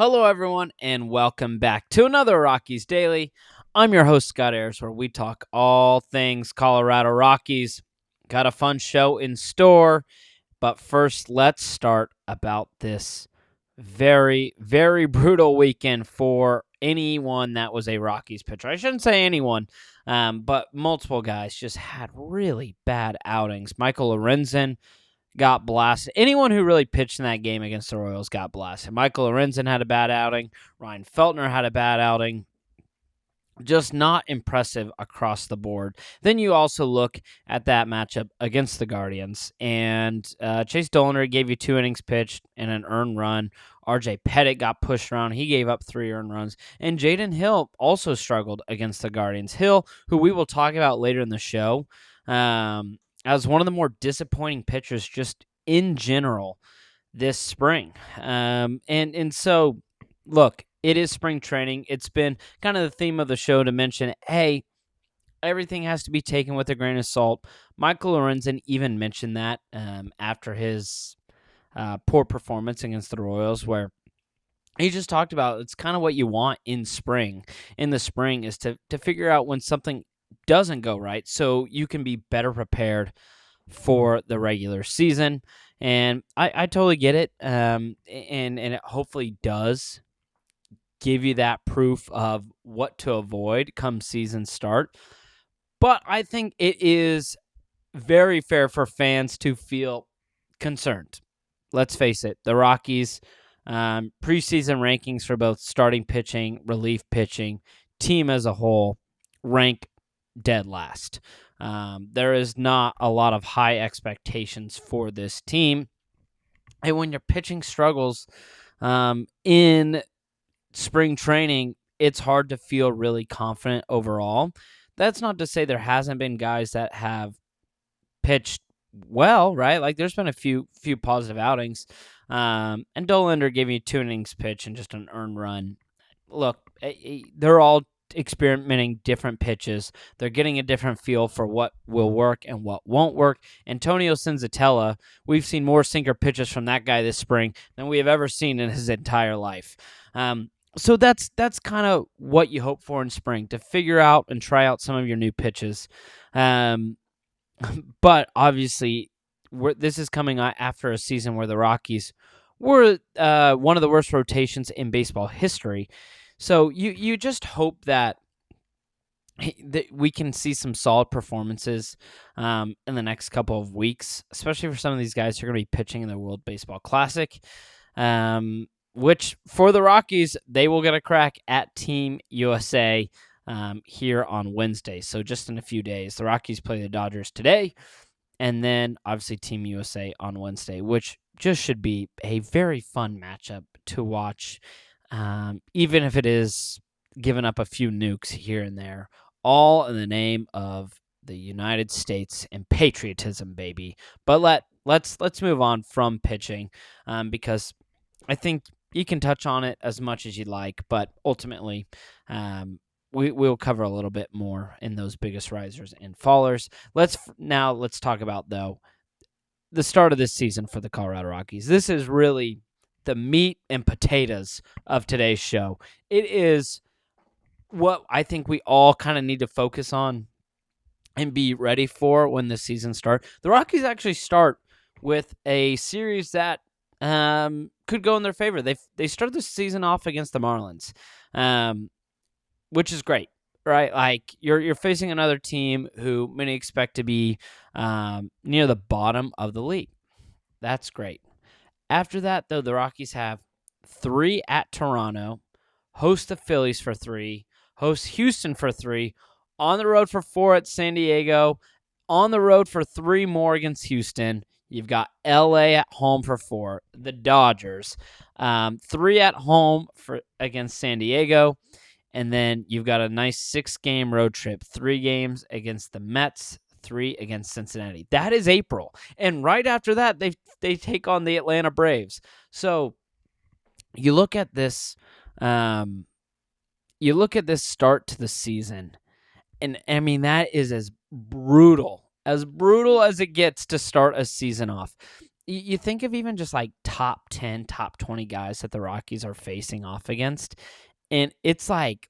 Hello, everyone, and welcome back to another Rockies Daily. I'm your host, Scott Ayers, where we talk all things Colorado Rockies. Got a fun show in store, but first, let's start about this very, very brutal weekend for anyone that was a Rockies pitcher. I shouldn't say anyone, but multiple guys just had really bad outings. Michael Lorenzen got blasted. Anyone who really pitched in that game against the Royals got blasted. Michael Lorenzen had a bad outing. Ryan Feltner had a bad outing. Just not impressive across the board. Then you also look at that matchup against the Guardians, and Chase Dollander gave you 2 innings pitched and an earned run. RJ Pettit got pushed around. He gave up 3 earned runs. And Jaden Hill also struggled against the Guardians. Hill, who we will talk about later in the show, as one of the more disappointing pitchers just in general this spring. And so, look, it is spring training. It's been kind of the theme of the show to mention, hey, everything has to be taken with a grain of salt. Michael Lorenzen even mentioned that after his poor performance against the Royals, where he just talked about it's kind of what you want in spring. In the spring is to figure out when something doesn't go right so you can be better prepared for the regular season. And I totally get it. And it hopefully does give you that proof of what to avoid come season start. But I think it is very fair for fans to feel concerned. Let's face it, the Rockies preseason rankings for both starting pitching, relief pitching, team as a whole rank dead last. There is not a lot of high expectations for this team. And when your pitching struggles in spring training, it's hard to feel really confident overall. That's not to say there hasn't been guys that have pitched well, right? Like there's been a few positive outings. And Dollander gave you 2 innings pitch and just an earned run. Look, they're all experimenting different pitches. They're getting a different feel for what will work and what won't work. Antonio Senzatella, we've seen more sinker pitches from that guy this spring than we have ever seen in his entire life. So that's kind of what you hope for in spring, to figure out and try out some of your new pitches. But obviously, this is coming after a season where the Rockies were one of the worst rotations in baseball history. So you just hope that we can see some solid performances in the next couple of weeks, especially for some of these guys who are going to be pitching in the World Baseball Classic, which for the Rockies, they will get a crack at Team USA here on Wednesday. So just in a few days, the Rockies play the Dodgers today, and then obviously Team USA on Wednesday, which just should be a very fun matchup to watch. Even if it is giving up a few nukes here and there, all in the name of the United States and patriotism, baby. But let's move on from pitching, because I think you can touch on it as much as you'd like, but ultimately, we'll cover a little bit more in those biggest risers and fallers. Let's talk about though the start of this season for the Colorado Rockies. This is really the meat and potatoes of today's show. It is what I think we all kind of need to focus on and be ready for when the season starts. The Rockies actually start with a series that could go in their favor. They start the season off against the Marlins, which is great, right? Like you're facing another team who many expect to be near the bottom of the league. That's great. After that, though, the Rockies have 3 at Toronto, host the Phillies for 3, host Houston for 3, on the road for 4 at San Diego, on the road for 3 more against Houston. You've got LA at home for 4, the Dodgers, 3 at home against San Diego, and then you've got a nice 6-game road trip, 3 games against the Mets, 3 against Cincinnati. That is April. And right after that, they take on the Atlanta Braves. So you look at this start to the season, and I mean, that is as brutal as it gets to start a season off. you think of even just like top 10, top 20 guys that the Rockies are facing off against, and it's like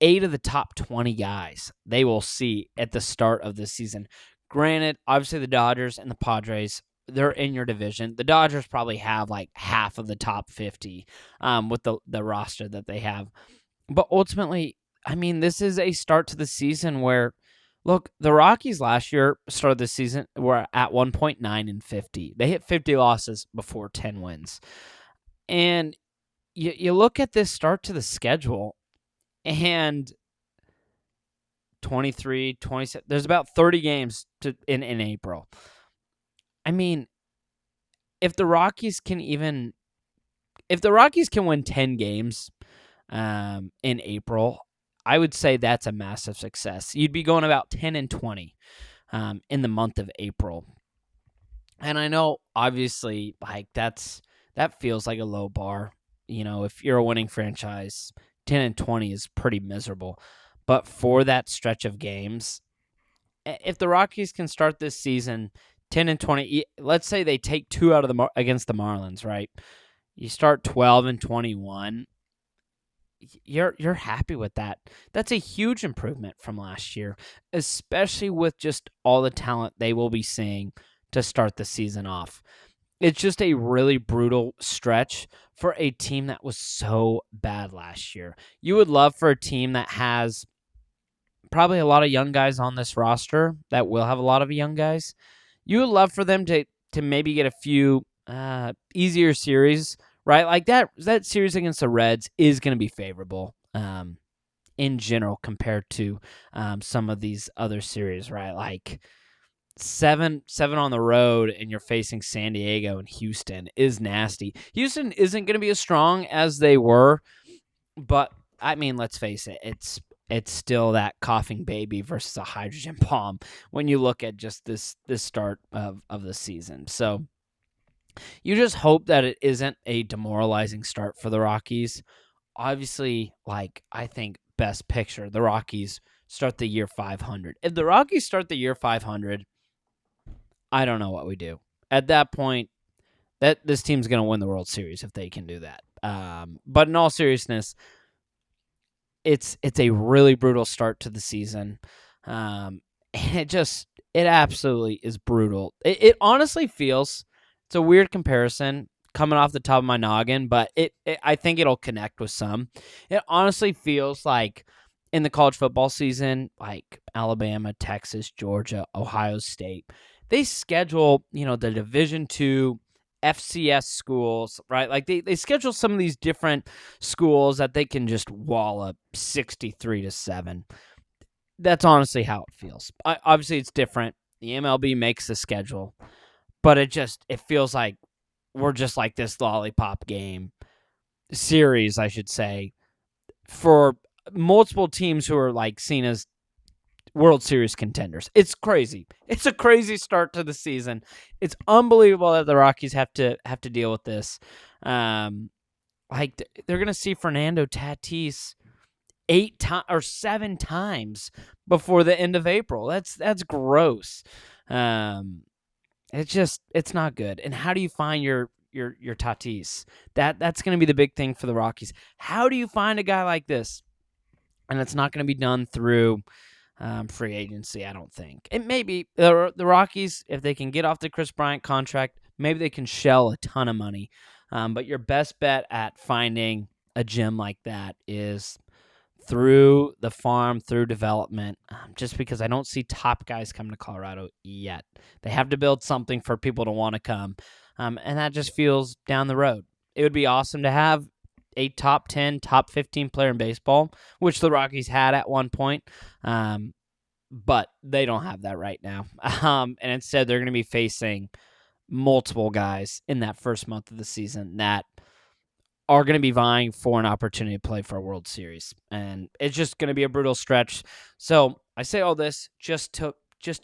8 of the top 20 guys they will see at the start of the season. Granted, obviously the Dodgers and the Padres, they're in your division. The Dodgers probably have like half of the top 50 with the roster that they have. But ultimately, I mean, this is a start to the season where, look, the Rockies last year started the season were at 1.9-50. They hit 50 losses before 10 wins. And you look at this start to the schedule, and 23, 27, there's about 30 games in April. I mean, if the Rockies can win 10 games in April, I would say that's a massive success. You'd be going about 10-20 in the month of April. And I know, obviously, like that feels like a low bar. If you're a winning franchise, 10-20 is pretty miserable. But for that stretch of games, if the Rockies can start this season 10-20, let's say they take 2 out of against the Marlins, right? You start 12-21. You're happy with that. That's a huge improvement from last year, especially with just all the talent they will be seeing to start the season off. It's just a really brutal stretch for a team that was so bad last year. You would love for a team that has probably a lot of young guys on this roster, that will have a lot of young guys. You would love for them to maybe get a few easier series, right? Like that series against the Reds is going to be favorable in general compared to some of these other series, right? Like seven on the road and you're facing San Diego and Houston is nasty. Houston isn't going to be as strong as they were, but I mean, let's face it, it's still that coughing baby versus a hydrogen bomb when you look at just this start of the season. So you just hope that it isn't a demoralizing start for the Rockies. Obviously, like, I think best picture, the Rockies start the year 500. If the Rockies start the year 500, I don't know what we do. At that point, that this team's going to win the World Series if they can do that. But in all seriousness, it's a really brutal start to the season. And it absolutely is brutal. It honestly feels, it's a weird comparison coming off the top of my noggin, but I think it'll connect with some. It honestly feels like in the college football season, like Alabama, Texas, Georgia, Ohio State, they schedule, the Division II FCS schools, right? Like they schedule some of these different schools that they can just wallop 63-7. That's honestly how it feels. Obviously, it's different. The MLB makes the schedule, but it feels like we're just like this lollipop game series, I should say, for multiple teams who are like seen as World Series contenders. It's crazy. It's a crazy start to the season. It's unbelievable that the Rockies have to deal with this. Like they're gonna see Fernando Tatis 7 times before the end of April. That's gross. It's not good. And how do you find your Tatis? That's going to be the big thing for the Rockies. How do you find a guy like this? And it's not going to be done through free agency, I don't think. It may be the Rockies, if they can get off the Chris Bryant contract, maybe they can shell a ton of money. But your best bet at finding a gem like that is through the farm, through development, just because I don't see top guys coming to Colorado yet. They have to build something for people to want to come, and that just feels down the road. It would be awesome to have a top 10, top 15 player in baseball, which the Rockies had at one point, but they don't have that right now. And instead, they're going to be facing multiple guys in that first month of the season that are going to be vying for an opportunity to play for a World Series. And it's just going to be a brutal stretch. So I say all this just to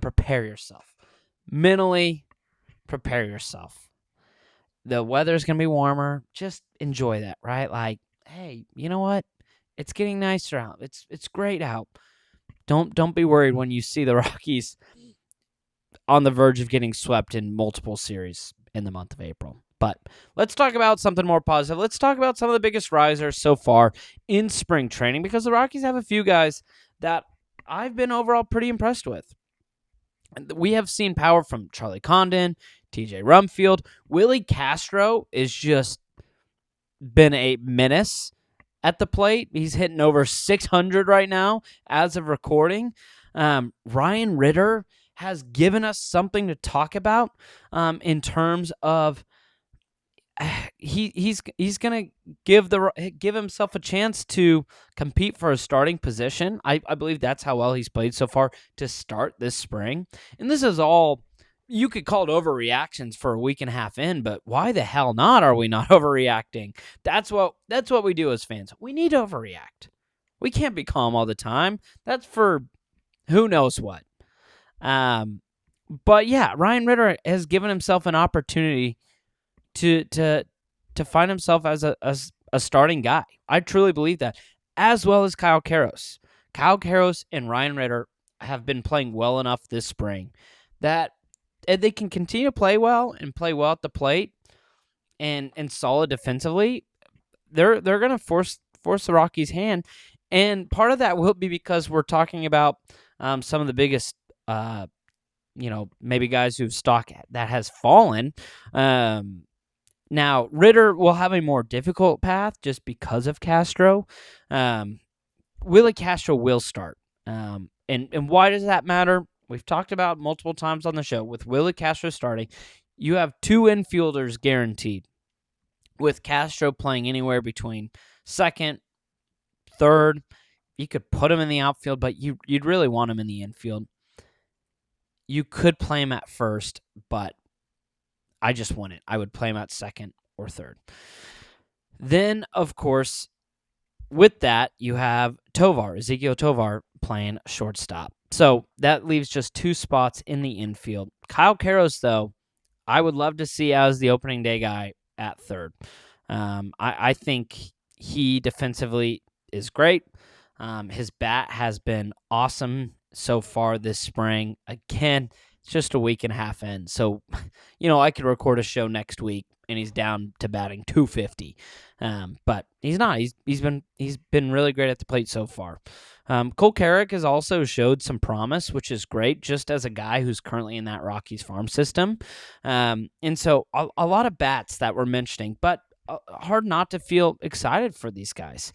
prepare yourself. Mentally prepare yourself. The weather's going to be warmer. Just enjoy that, right? Like, hey, you know what? It's getting nicer out. It's great out. Don't be worried when you see the Rockies on the verge of getting swept in multiple series in the month of April. But let's talk about something more positive. Let's talk about some of the biggest risers so far in spring training, because the Rockies have a few guys that I've been overall pretty impressed with. We have seen power from Charlie Condon, TJ Rumfield. Willie Castro is just been a menace at the plate. He's hitting over 600 right now as of recording. Ryan Ritter has given us something to talk about in terms of he's gonna give himself a chance to compete for a starting position. I believe that's how well he's played so far to start this spring. And this is all, you could call it overreactions for a week and a half in, but why the hell not? Are we not overreacting? That's what we do as fans. We need to overreact. We can't be calm all the time. That's for who knows what. But yeah, Ryan Ritter has given himself an opportunity to find himself as a starting guy. I truly believe that, as well as Kyle Karros. Kyle Karros and Ryan Ritter have been playing well enough this spring that they can continue to play well and play well at the plate and solid defensively. They're going to force the Rockies' hand, and part of that will be because we're talking about some of the biggest maybe guys whose stock that has fallen. Now, Ritter will have a more difficult path just because of Castro. Willie Castro will start. And why does that matter? We've talked about multiple times on the show. With Willie Castro starting, you have two infielders guaranteed, with Castro playing anywhere between second, third. You could put him in the outfield, but you'd really want him in the infield. You could play him at first, but I just wouldn't. I would play him at second or third. Then, of course, with that, you have Ezekiel Tovar, playing shortstop. So that leaves just two spots in the infield. Kyle Karros, though, I would love to see as the opening day guy at third. I think he defensively is great. His bat has been awesome so far this spring. Again, it's just a week and a half in. So, I could record a show next week and he's down to batting 250. But he's not. He's been really great at the plate so far. Cole Carrick has also showed some promise, which is great, just as a guy who's currently in that Rockies farm system. And so a lot of bats that we're mentioning, but hard not to feel excited for these guys.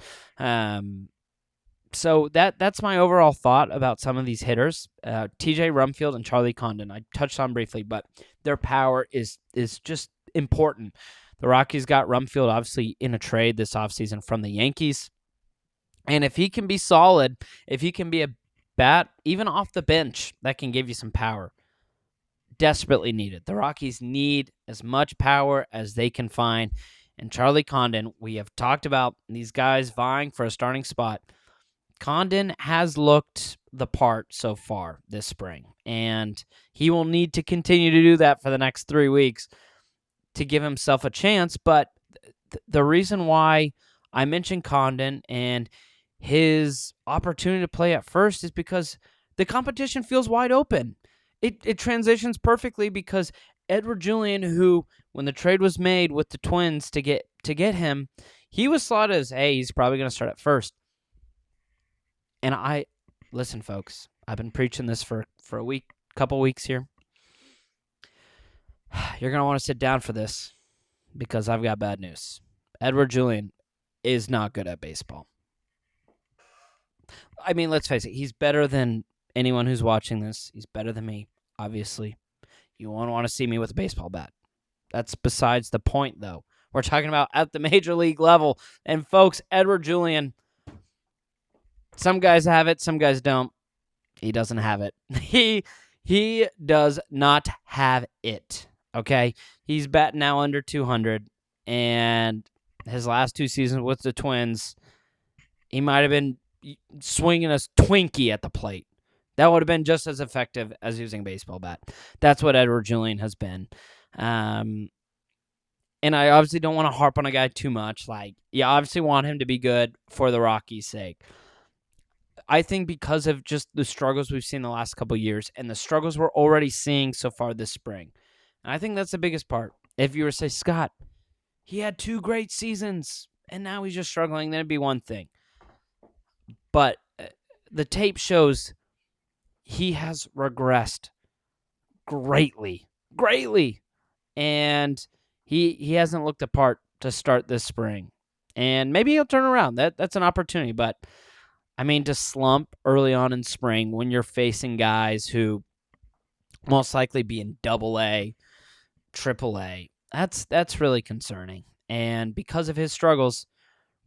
So that's my overall thought about some of these hitters. TJ Rumfield and Charlie Condon, I touched on briefly, but their power is just important. The Rockies got Rumfield obviously in a trade this offseason from the Yankees. And if he can be solid, if he can be a bat, even off the bench, that can give you some power. Desperately needed. The Rockies need as much power as they can find. And Charlie Condon, we have talked about these guys vying for a starting spot. Condon has looked the part so far this spring, and he will need to continue to do that for the next 3 weeks to give himself a chance. But the reason why I mentioned Condon and his opportunity to play at first is because the competition feels wide open. It transitions perfectly because Edward Julian, who, when the trade was made with the Twins to get him, he was slotted as, hey, he's probably going to start at first. And listen, folks, I've been preaching this for a couple weeks here. You're going to want to sit down for this because I've got bad news. Edward Julian is not good at baseball. I mean, let's face it, he's better than anyone who's watching this. He's better than me, obviously. You won't want to see me with a baseball bat. That's besides the point, though. We're talking about at the major league level. And, folks, Edward Julian, some guys have it, some guys don't. He doesn't have it. He does not have it, okay? He's batting now under 200, and his last 2 seasons with the Twins, he might have been swinging a Twinkie at the plate. That would have been just as effective as using a baseball bat. That's what Edward Julian has been. And I obviously don't want to harp on a guy too much. Like, you obviously want him to be good for the Rockies' sake. I think because of just the struggles we've seen the last couple of years and the struggles we're already seeing so far this spring. And I think that's the biggest part. If you were to say, Scott, he had 2 great seasons and now he's just struggling, then it'd be one thing. But the tape shows he has regressed greatly, and he hasn't looked the part to start this spring. And maybe he'll turn around. That's an opportunity, but I mean, to slump early on in spring when you're facing guys who most likely be in AA, AAA, that's really concerning. And because of his struggles,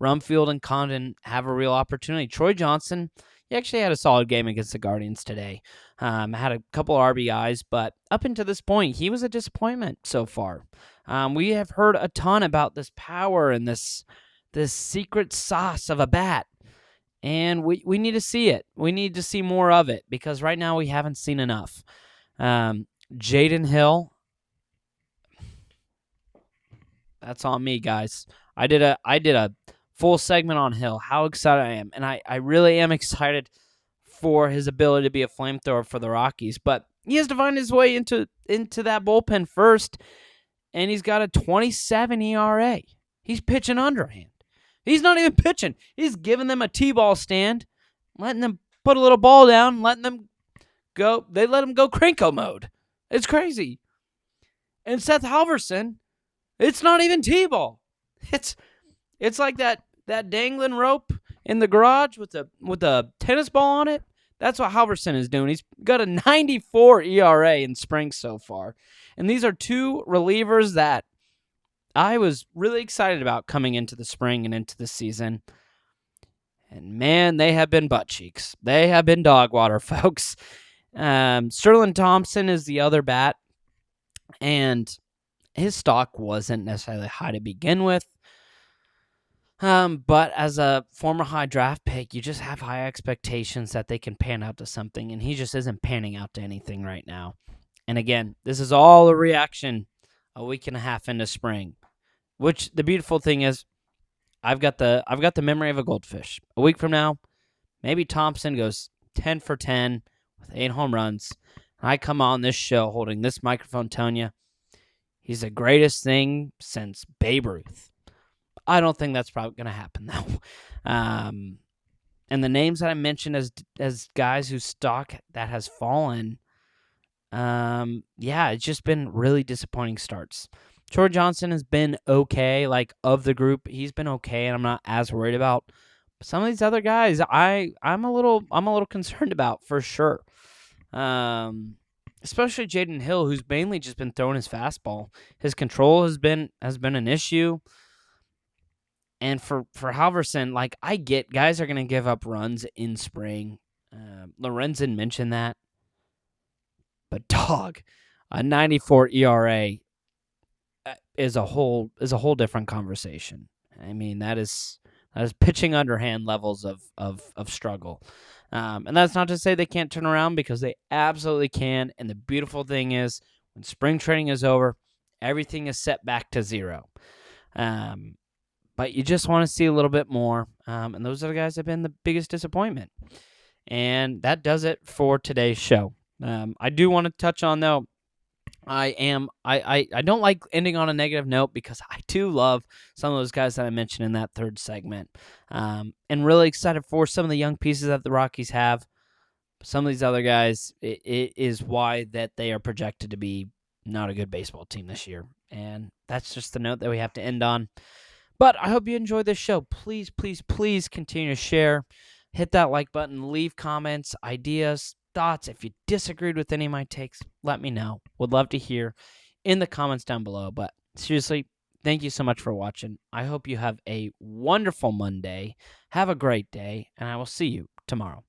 Rumfield and Condon have a real opportunity. Troy Johnson, he actually had a solid game against the Guardians today. Had a couple RBIs, but up until this point, he was a disappointment so far. We have heard a ton about this power and this secret sauce of a bat, and we need to see it. We need to see more of it because right now we haven't seen enough. Jaden Hill, that's on me, guys. I did a full segment on Hill, how excited I am. And I really am excited for his ability to be a flamethrower for the Rockies. But he has to find his way into that bullpen first, and he's got a 27 ERA. He's pitching underhand. He's not even pitching. He's giving them a T-ball stand, letting them put a little ball down, letting them go. They let him go Krenko mode. It's crazy. And Seth Halverson, it's not even T-ball. It's like that dangling rope in the garage with a tennis ball on it. That's what Halverson is doing. He's got a 94 ERA in spring so far. And these are 2 relievers that I was really excited about coming into the spring and into the season. And man, they have been butt cheeks. They have been dog water, folks. Sterling Thompson is the other bat. And his stock wasn't necessarily high to begin with. But as a former high draft pick, you just have high expectations that they can pan out to something, and he just isn't panning out to anything right now. And again, this is all a reaction a week and a half into spring, which the beautiful thing is I've got the memory of a goldfish. A week from now, maybe Thompson goes 10 for 10 with 8 home runs. And I come on this show holding this microphone telling you he's the greatest thing since Babe Ruth. I don't think that's probably going to happen, though. And the names that I mentioned as guys whose stock that has fallen, it's just been really disappointing starts. Troy Johnson has been okay. Like, of the group, he's been okay, and I'm not as worried about. But some of these other guys, I'm a little concerned about for sure. Especially Jaden Hill, who's mainly just been throwing his fastball. His control has been an issue. And for Halverson, like, I get guys are going to give up runs in spring. Lorenzen mentioned that. But dog, a 94 ERA is a whole different conversation. I mean, that is pitching underhand levels of struggle. And that's not to say they can't turn around, because they absolutely can. And the beautiful thing is, when spring training is over, everything is set back to zero. But you just want to see a little bit more. And those are the guys that have been the biggest disappointment. And that does it for today's show. I do want to touch on, though, I don't like ending on a negative note, because I do love some of those guys that I mentioned in that third segment. And really excited for some of the young pieces that the Rockies have. Some of these other guys, it is why that they are projected to be not a good baseball team this year. And that's just the note that we have to end on. But I hope you enjoyed this show. Please, please, please continue to share. Hit that like button. Leave comments, ideas, thoughts. If you disagreed with any of my takes, let me know. Would love to hear in the comments down below. But seriously, thank you so much for watching. I hope you have a wonderful Monday. Have a great day, and I will see you tomorrow.